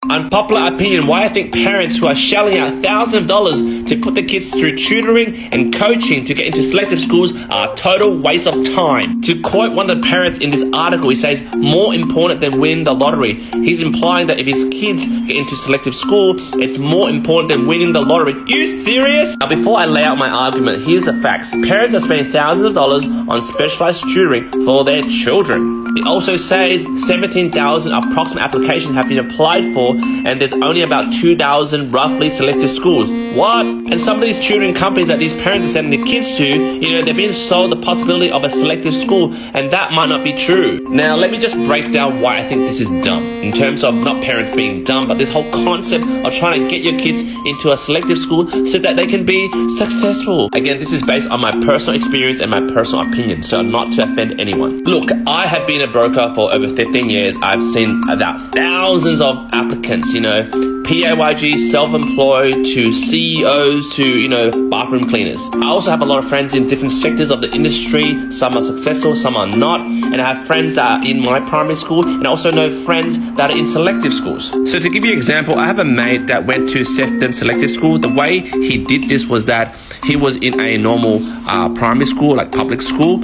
Unpopular opinion, why I think parents who are shelling out thousands of dollars to put their kids through tutoring and coaching to get into selective schools are a total waste of time. To quote one of the parents in this article, he says, more important than winning the lottery. He's implying that if his kids get into selective school, it's more important than winning the lottery. You serious? Now, before I lay out my argument, here's the facts. Parents are spending thousands of dollars on specialized tutoring for their children. It also says 17,000 approximate applications have been applied for, and there's only about 2,000 roughly selective schools. What? And some of these tutoring companies that these parents are sending their kids to, they're being sold the possibility of a selective school, and that might not be true. Now, let me just break down why I think this is dumb. In terms of not parents being dumb, but this whole concept of trying to get your kids into a selective school so that they can be successful. Again, this is based on my personal experience and my personal opinion, so not to offend anyone. Look, I have been a broker for over 15 years. I've seen about thousands of applicants, PAYG, self-employed, to CEOs, to bathroom cleaners. I also have a lot of friends in different sectors of the industry. Some are successful, some are not. And I have friends that are in my primary school, and I also know friends that are in selective schools. So to give you an example, I have a mate that went to Sefton Selective School. The way he did this was that he was in a normal primary school, like public school,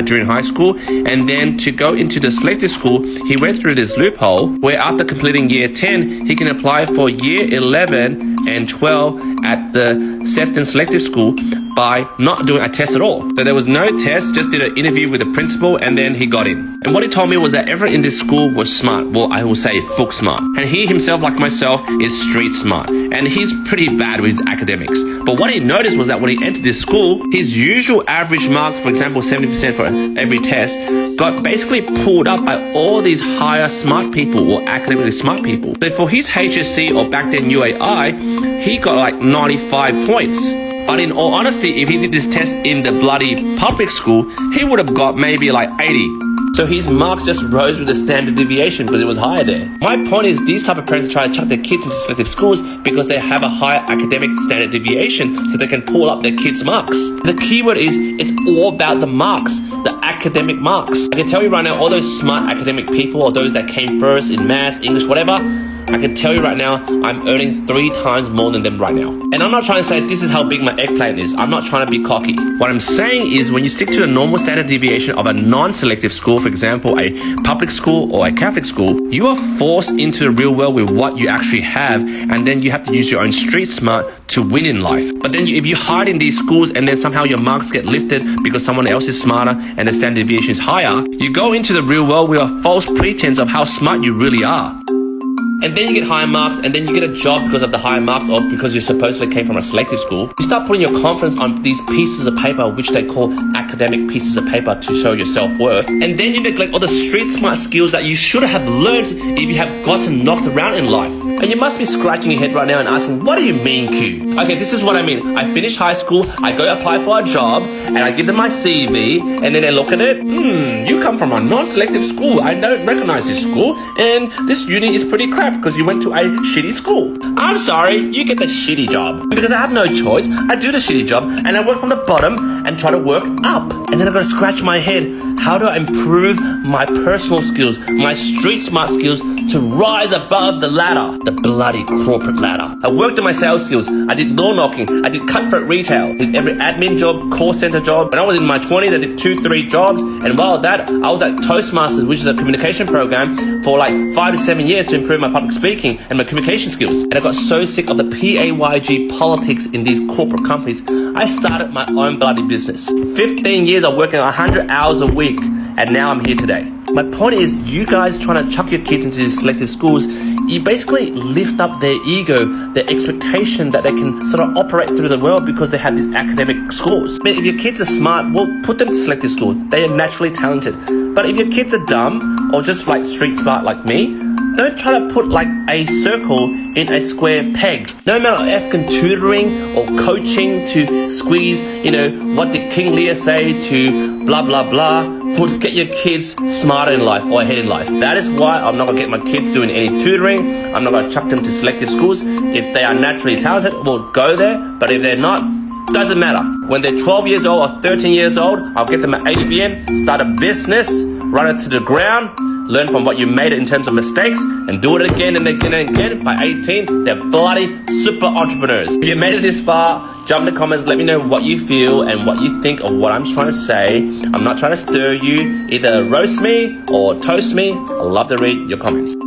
during high school. And then to go into the selective school, he went through this loophole where after completing year 10, he can apply for year 11 and 12 at the Sefton Selective School by not doing a test at all. So there was no test, just did an interview with the principal, and then he got in. And what he told me was that everyone in this school was smart. Well, I will say book smart. And he himself, like myself, is street smart. And he's pretty bad with his academics. But what he noticed was that when he entered this school, his usual average marks, for example, 70% for every test, got basically pulled up by all these higher smart people or academically smart people. So for his HSC, or back then UAI, he got like 95 points. But in all honesty, if he did this test in the bloody public school, he would have got maybe like 80. So his marks just rose with the standard deviation because it was higher there. My point is, these type of parents are trying to chuck their kids into selective schools because they have a higher academic standard deviation so they can pull up their kids' marks. The keyword is, it's all about the marks, the academic marks. I can tell you right now, all those smart academic people, or those that came first in maths, English, whatever, I can tell you right now, I'm earning 3 times more than them right now. And I'm not trying to say this is how big my eggplant is. I'm not trying to be cocky. What I'm saying is, when you stick to the normal standard deviation of a non-selective school, for example, a public school or a Catholic school, you are forced into the real world with what you actually have, and then you have to use your own street smart to win in life. But then if you hide in these schools and then somehow your marks get lifted because someone else is smarter and the standard deviation is higher, you go into the real world with a false pretense of how smart you really are. And then you get higher marks, and then you get a job because of the higher marks, or because you supposedly came from a selective school. You start putting your confidence on these pieces of paper, which they call academic pieces of paper, to show your self-worth. And then you neglect all the street smart skills that you should have learned if you have gotten knocked around in life. And you must be scratching your head right now and asking, what do you mean, Q? Okay, this is what I mean. I finish high school, I go apply for a job, and I give them my CV, and then they look at it. You come from a non-selective school. I don't recognize this school, and this uni is pretty crap because you went to a shitty school. I'm sorry, you get the shitty job. Because I have no choice, I do the shitty job, and I work from the bottom and try to work up. And then I gotta scratch my head. How do I improve my personal skills, my street smart skills, to rise above the ladder, the bloody corporate ladder? I worked on my sales skills. I did door knocking. I did cutthroat retail. Did every admin job, call center job. When I was in my 20s, I did 2-3 jobs. And while that, I was at Toastmasters, which is a communication program, for like 5 to 7 years to improve my public speaking and my communication skills. And I got so sick of the PAYG politics in these corporate companies, I started my own bloody business. 15 years of working 100 hours a week, and now I'm here today. My point is, you guys trying to chuck your kids into these selective schools, you basically lift up their ego, their expectation that they can sort of operate through the world because they have these academic scores. But if your kids are smart, well, put them to selective school. They are naturally talented. But if your kids are dumb, or just like street smart like me, don't try to put like a circle in a square peg. No amount of African tutoring or coaching to squeeze, what did King Lear say to blah, blah, blah, would get your kids smarter in life or ahead in life. That is why I'm not going to get my kids doing any tutoring. I'm not going to chuck them to selective schools. If they are naturally talented, we'll go there. But if they're not, doesn't matter. When they're 12 years old or 13 years old, I'll get them an ABN, start a business, run it to the ground, learn from what you made in terms of mistakes, and do it again and again and again. By 18, they're bloody super entrepreneurs. If you made it this far, jump in the comments, let me know what you feel and what you think of what I'm trying to say. I'm not trying to stir you. Either roast me or toast me. I love to read your comments.